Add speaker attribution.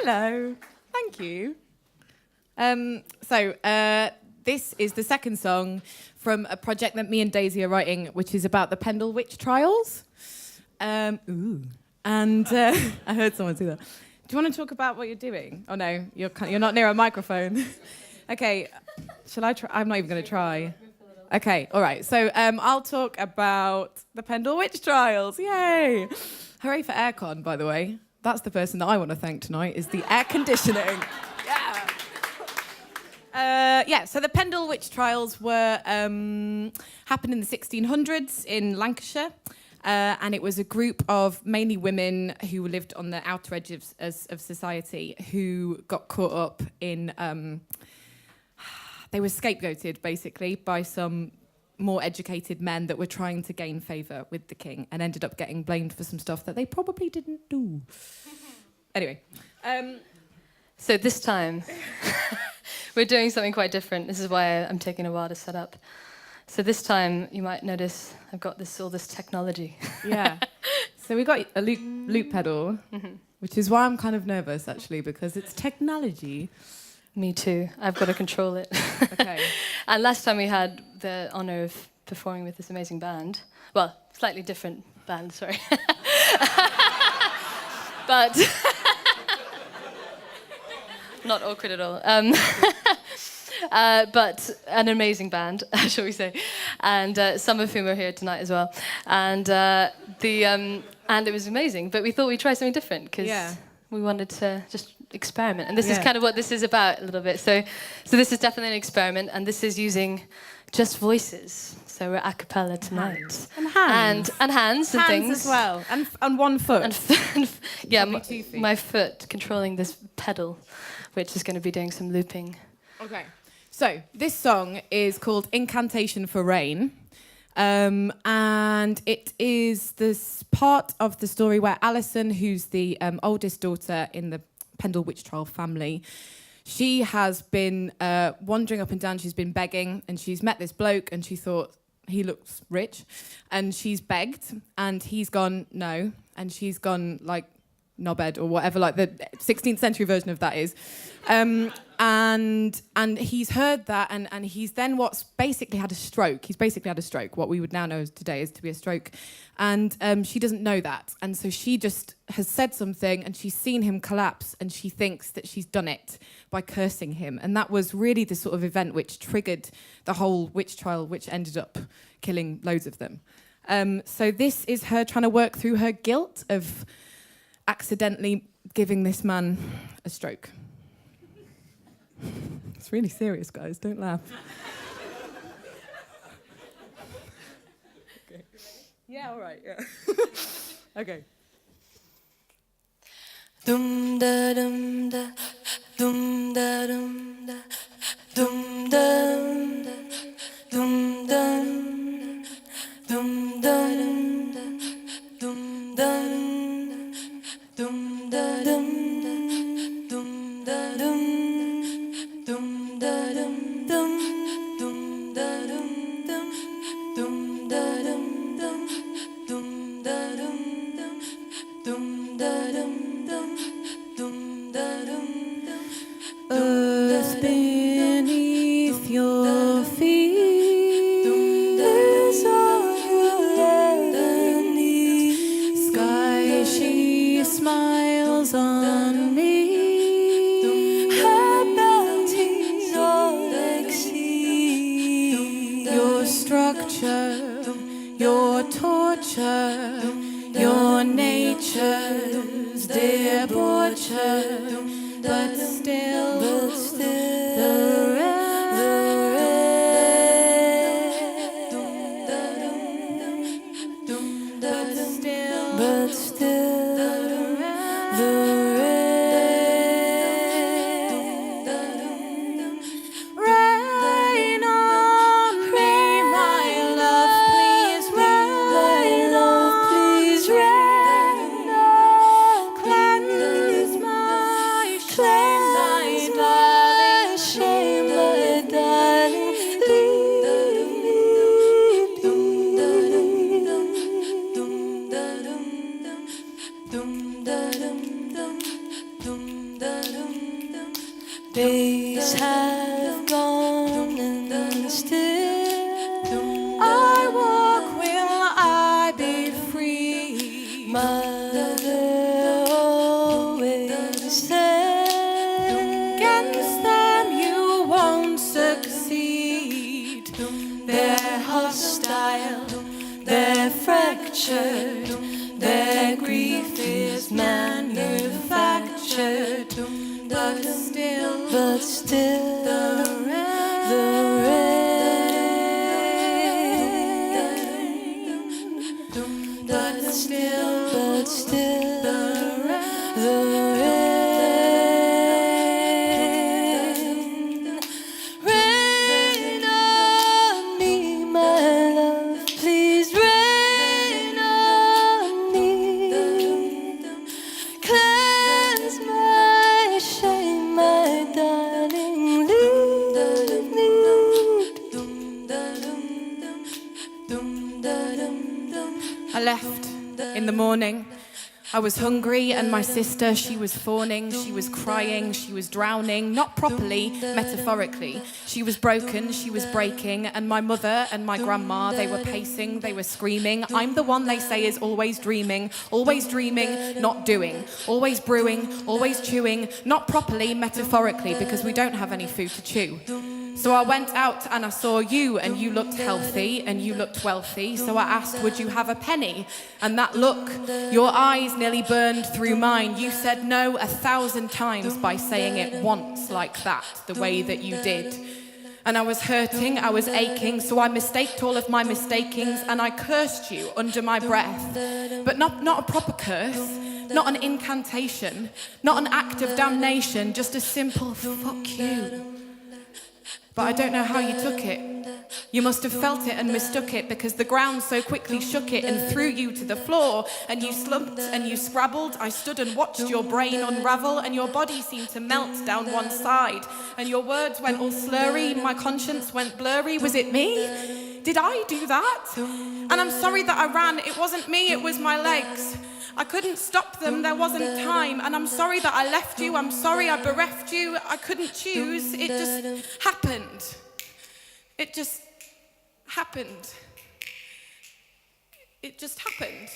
Speaker 1: Hello. Thank you. This is the second song from a project that me and Daisy are writing, which is about the Pendle Witch Trials. I heard someone say that. Do you want to talk about what you're doing? Oh no, you're not near a microphone. Okay, shall I try? I'm not even going to try. Okay, all right. So I'll talk about the Pendle Witch Trials. Yay! Hooray for aircon, by the way. That's the person that I want to thank tonight, is the air conditioning. So the Pendle Witch Trials were happened in the 1600s in Lancashire, and it was a group of mainly women who lived on the outer edges of society who got caught up in... they were scapegoated, basically, by some more educated men that were trying to gain favour with the king and ended up getting blamed for some stuff that they probably didn't do. Anyway.
Speaker 2: So this time... We're doing something quite different. This is why I'm taking a while to set up. So this time, you might notice I've got all this technology.
Speaker 1: Yeah. So we got a loop pedal, which is why I'm kind of nervous, actually, because it's technology.
Speaker 2: Me too. I've got to control it.
Speaker 1: Okay.
Speaker 2: And last time we had the honour of performing with this amazing band. Well, slightly different band, sorry. But... not awkward at all. But an amazing band, shall we say, and some of whom are here tonight as well. And and it was amazing. But we thought we'd try something different because we wanted to just experiment. And this is kind of what this is about a little bit. So this is definitely an experiment, and this is using just voices. So we're a cappella tonight.
Speaker 1: And hands.
Speaker 2: And hands and things.
Speaker 1: Hands as well. And one foot.
Speaker 2: My foot controlling this pedal, which is going to be doing some looping.
Speaker 1: Okay. So this song is called Incantation for Rain. And it is this part of the story where Alison, who's the oldest daughter in the Pendle Witch Trial family, she has been wandering up and down. She's been begging, and she's met this bloke, and she thought he looks rich, and she's begged, and he's gone no, and she's gone like knobhead or whatever, like the 16th century version of that is. And he's heard that, and he's then what's basically had a stroke. He's basically had a stroke, what we would now know today is to be a stroke. And she doesn't know that. And so she just has said something, and she's seen him collapse, and she thinks that she's done it by cursing him. And that was really the sort of event which triggered the whole witch trial, which ended up killing loads of them. So this is her trying to work through her guilt of accidentally giving this man a stroke. It's really serious, guys. Don't laugh. Okay. Yeah, all right. Yeah. Okay.
Speaker 2: Dum da dum da, dum da dum da, dum dum da, dum dum, dum dum da, dum dum, dum da dum da, dum da dum. Dum da dum dum, dum da dum dum, dum da dum dum, dum da dum dum, dum da dum dum, dum da dum dum.
Speaker 1: Earth beneath your feet is all you ever need. Sky, she smiles on me. Structure, your torture, your nature's debaucher, but still the
Speaker 2: dum da dum dum, dum da Days have gone and still I walk, will I be free? Mother always said, against them you won't succeed. They're hostile, they're fractured, their grief is manufactured. But still, the rain. But still, the rain. Rain on me, my love, please rain on me. Cleanse my shame, my darling, lead me.
Speaker 1: I left in the morning. I was hungry and my sister, she was fawning, she was crying, she was drowning, not properly, metaphorically. She was broken, she was breaking, and my mother and my grandma, they were pacing, they were screaming. I'm the one they say is always dreaming, not doing, always brewing, always chewing, not properly, metaphorically, because we don't have any food to chew. So I went out and I saw you, and you looked healthy and you looked wealthy. So I asked, would you have a penny? And that look, your eyes nearly burned through mine. You said no 1,000 times by saying it once like that, the way that you did. And I was hurting, I was aching, so I mistaked all of my mistakings and I cursed you under my breath. But not a proper curse, not an incantation, not an act of damnation, just a simple fuck you. But I don't know how you took it. You must have felt it and mistook it, because the ground so quickly shook it and threw you to the floor, and you slumped and you scrabbled. I stood and watched your brain unravel, and your body seemed to melt down one side, and your words went all slurry, my conscience went blurry. Was it me? Did I do that? And I'm sorry that I ran. It wasn't me, it was my legs. I couldn't stop them, there wasn't time. And I'm sorry that I left you, I'm sorry I bereft you. I couldn't choose, it just happened. It just happened. It just happened.